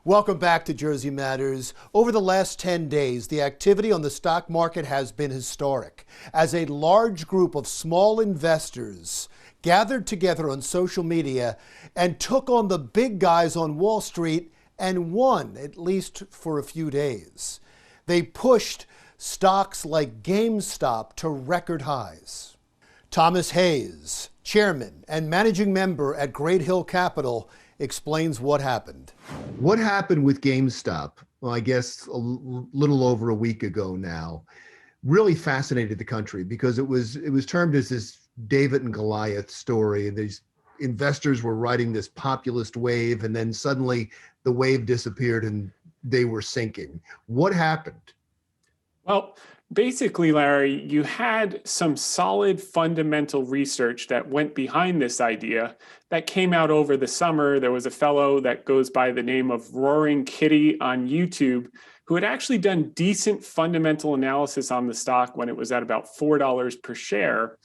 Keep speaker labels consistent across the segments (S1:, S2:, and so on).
S1: Welcome back to Jersey Matters. Over the last 10 days, the activity on the stock market has been historic as a large group of small investors gathered together on social media and took on the big guys on Wall Street and won, at least for a few days. They pushed stocks like GameStop to record highs. Thomas Hayes, chairman and managing member at Great Hill Capital, explains what happened.
S2: What happened with GameStop, well, I guess a little over a week ago now, really fascinated the country because it was termed as this David and Goliath story. And these investors were riding this populist wave, and then suddenly the wave disappeared and they were sinking. What happened?
S3: Well, basically, Larry, you had some solid fundamental research that went behind this idea that came out over the summer. There was a fellow that goes by the name of Roaring Kitty on YouTube who had actually done decent fundamental analysis on the stock when it was at about $4 per share.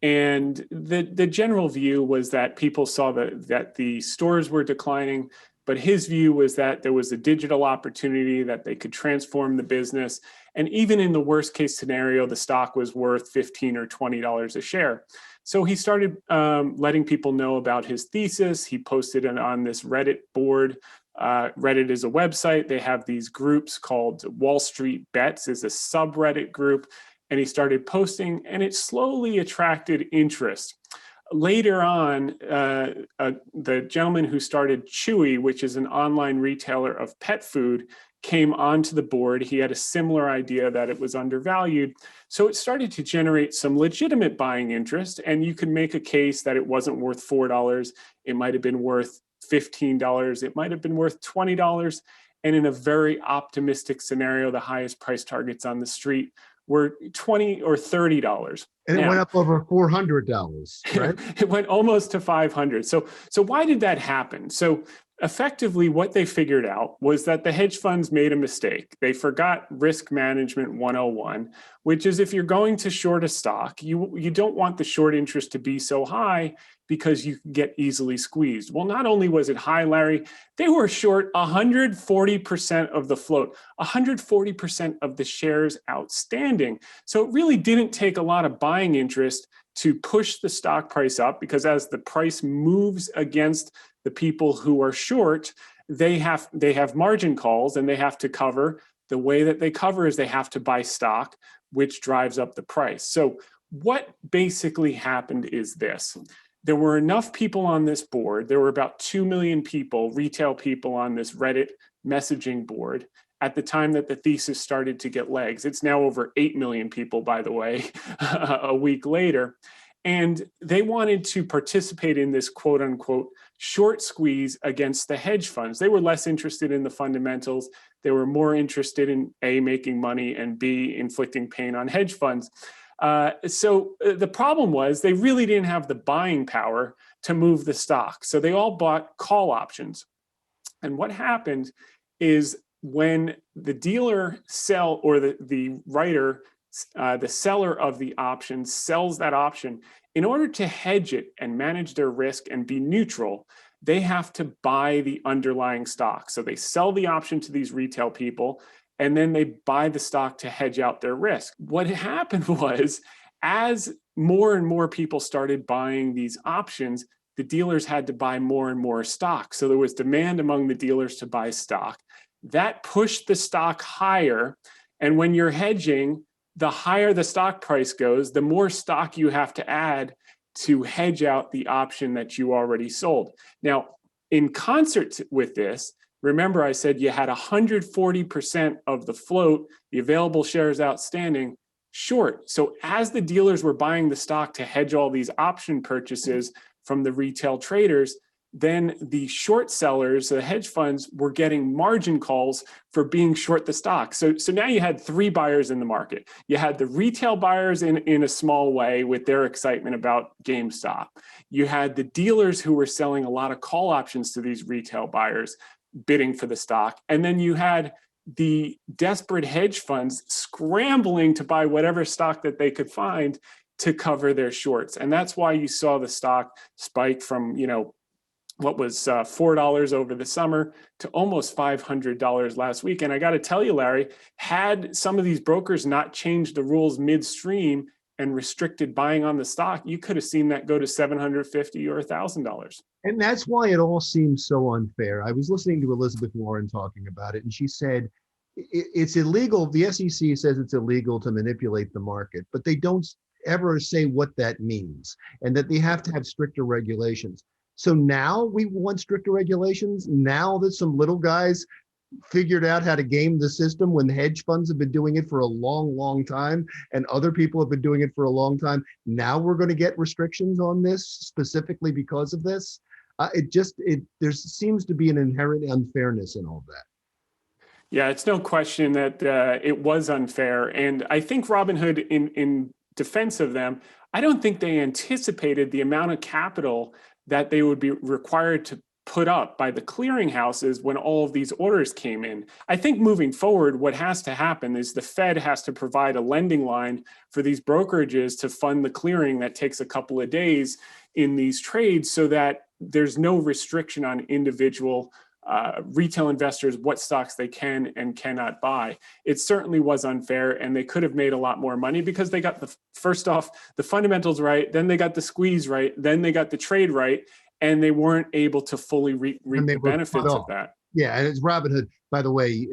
S3: And the general view was that people saw that the stores were declining, but his view was that there was a digital opportunity, that they could transform the business. And even in the worst case scenario, the stock was worth $15 or $20 a share. So he started letting people know about his thesis. He posted it on this Reddit board. Reddit is a website. They have these groups called Wall Street Bets is a subreddit group. And he started posting, and it slowly attracted interest. Later on, the gentleman who started Chewy, which is an online retailer of pet food, came onto the board. He had a similar idea that it was undervalued. So it started to generate some legitimate buying interest. And you could make a case that it wasn't worth $4. It might have been worth $15. It might have been worth $20. And in a very optimistic scenario, the highest price targets on the street were $20 or $30.
S2: And it went up over $400, right?
S3: It went almost to $500. So why did that happen? So effectively, what they figured out was that the hedge funds made a mistake. They forgot risk management 101, which is if you're going to short a stock, you don't want the short interest to be so high because you can get easily squeezed. Well, not only was it high, Larry, they were short 140% of the float, 140% of the shares outstanding. So it really didn't take a lot of buying interest to push the stock price up, because as the price moves against the people who are short, they have margin calls and they have to cover. The way that they cover is they have to buy stock, which drives up the price. So what basically happened is this. There were enough people on this board. There were about 2 million people, retail people on this Reddit messaging board at the time that the thesis started to get legs. It's now over 8 million people, by the way, a week later. And they wanted to participate in this quote unquote short squeeze against the hedge funds. They were less interested in the fundamentals. They were more interested in A, making money, and B, inflicting pain on hedge funds. So the problem was they really didn't have the buying power to move the stock. So they all bought call options. And what happened is when the dealer or the writer, the seller of the option sells that option, in order to hedge it and manage their risk and be neutral, they have to buy the underlying stock. So they sell the option to these retail people, and then they buy the stock to hedge out their risk. What happened was, as more and more people started buying these options, the dealers had to buy more and more stock. So there was demand among the dealers to buy stock. That pushed the stock higher. And when you're hedging, the higher the stock price goes, the more stock you have to add to hedge out the option that you already sold. Now, in concert with this, remember I said you had 140% of the float, the available shares outstanding, short. So as the dealers were buying the stock to hedge all these option purchases from the retail traders, then the short sellers, the hedge funds, were getting margin calls for being short the stock. So now you had three buyers in the market. You had the retail buyers in a small way with their excitement about GameStop. You had the dealers who were selling a lot of call options to these retail buyers bidding for the stock. And then you had the desperate hedge funds scrambling to buy whatever stock that they could find to cover their shorts. And that's why you saw the stock spike from, what was $4 over the summer to almost $500 last week. And I got to tell you, Larry, had some of these brokers not changed the rules midstream and restricted buying on the stock, you could have seen that go to $750 or $1,000.
S2: And that's why it all seems so unfair. I was listening to Elizabeth Warren talking about it, and she said it's illegal. The SEC says it's illegal to manipulate the market, but they don't ever say what that means, and that they have to have stricter regulations. So now we want stricter regulations, now that some little guys figured out how to game the system when hedge funds have been doing it for a long, long time, and other people have been doing it for a long time. Now we're going to get restrictions on this specifically because of this. There seems to be an inherent unfairness in all that.
S3: Yeah, it's no question that it was unfair. And I think Robinhood, in defense of them, I don't think they anticipated the amount of capital that they would be required to put up by the clearinghouses when all of these orders came in. I think moving forward, what has to happen is the Fed has to provide a lending line for these brokerages to fund the clearing that takes a couple of days in these trades, so that there's no restriction on individual retail investors, what stocks they can and cannot buy. It certainly was unfair, and they could have made a lot more money because they got first off, the fundamentals right, then they got the squeeze right, then they got the trade right, and they weren't able to fully reap the benefits of that.
S2: Yeah, and it's Robinhood, by the way,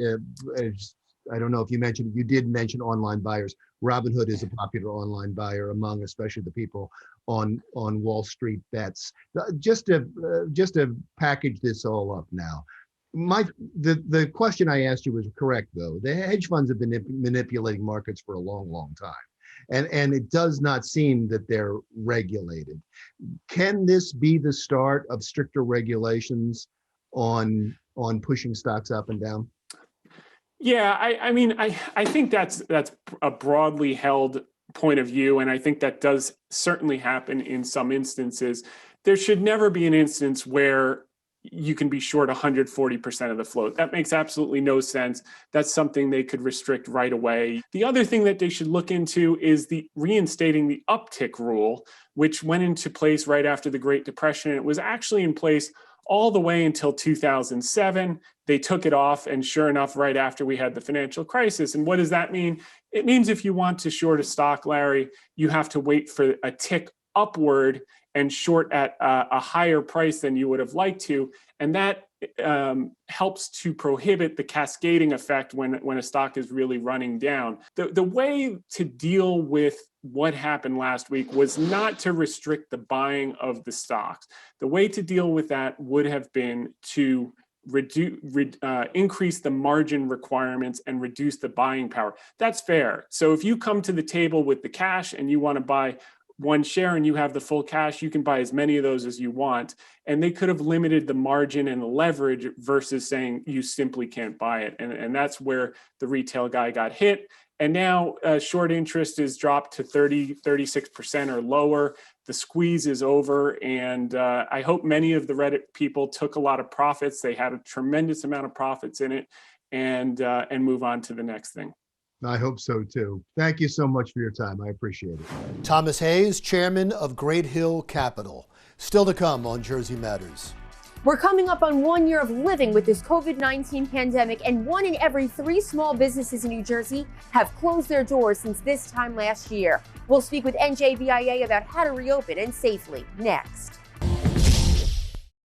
S2: I don't know if you did mention online buyers. Robinhood is a popular online buyer among especially the people on Wall Street bets. Just to package this all up now, the question I asked you was correct, though. The hedge funds have been manipulating markets for a long, long time. And it does not seem that they're regulated. Can this be the start of stricter regulations on pushing stocks up and down?
S3: Yeah, I think that's a broadly held point of view, and I think that does certainly happen in some instances. There should never be an instance where you can be short 140% of the float. That makes absolutely no sense. That's something they could restrict right away. The other thing that they should look into is the reinstating the uptick rule, which went into place right after the Great Depression. It was actually in place all the way until 2007. They took it off, and sure enough, right after we had the financial crisis. And what does that mean? It means if you want to short a stock, Larry, you have to wait for a tick upward and short at a higher price than you would have liked to. And that helps to prohibit the cascading effect when a stock is really running down. The way to deal with what happened last week was not to restrict the buying of the stocks. The way to deal with that would have been to increase the margin requirements and reduce the buying power. That's fair. So if you come to the table with the cash and you want to buy one share and you have the full cash, you can buy as many of those as you want. And they could have limited the margin and the leverage versus saying you simply can't buy it. And that's where the retail guy got hit. And now short interest is dropped to 36% or lower. The squeeze is over. And I hope many of the Reddit people took a lot of profits. They had a tremendous amount of profits in it, and move on to the next thing.
S2: I hope so too. Thank you so much for your time. I appreciate it.
S1: Thomas Hayes, chairman of Great Hill Capital. Still to come on Jersey Matters.
S4: We're coming up on 1 year of living with this COVID-19 pandemic, and 1 in every 3 small businesses in New Jersey have closed their doors since this time last year. We'll speak with NJBIA about how to reopen and safely next.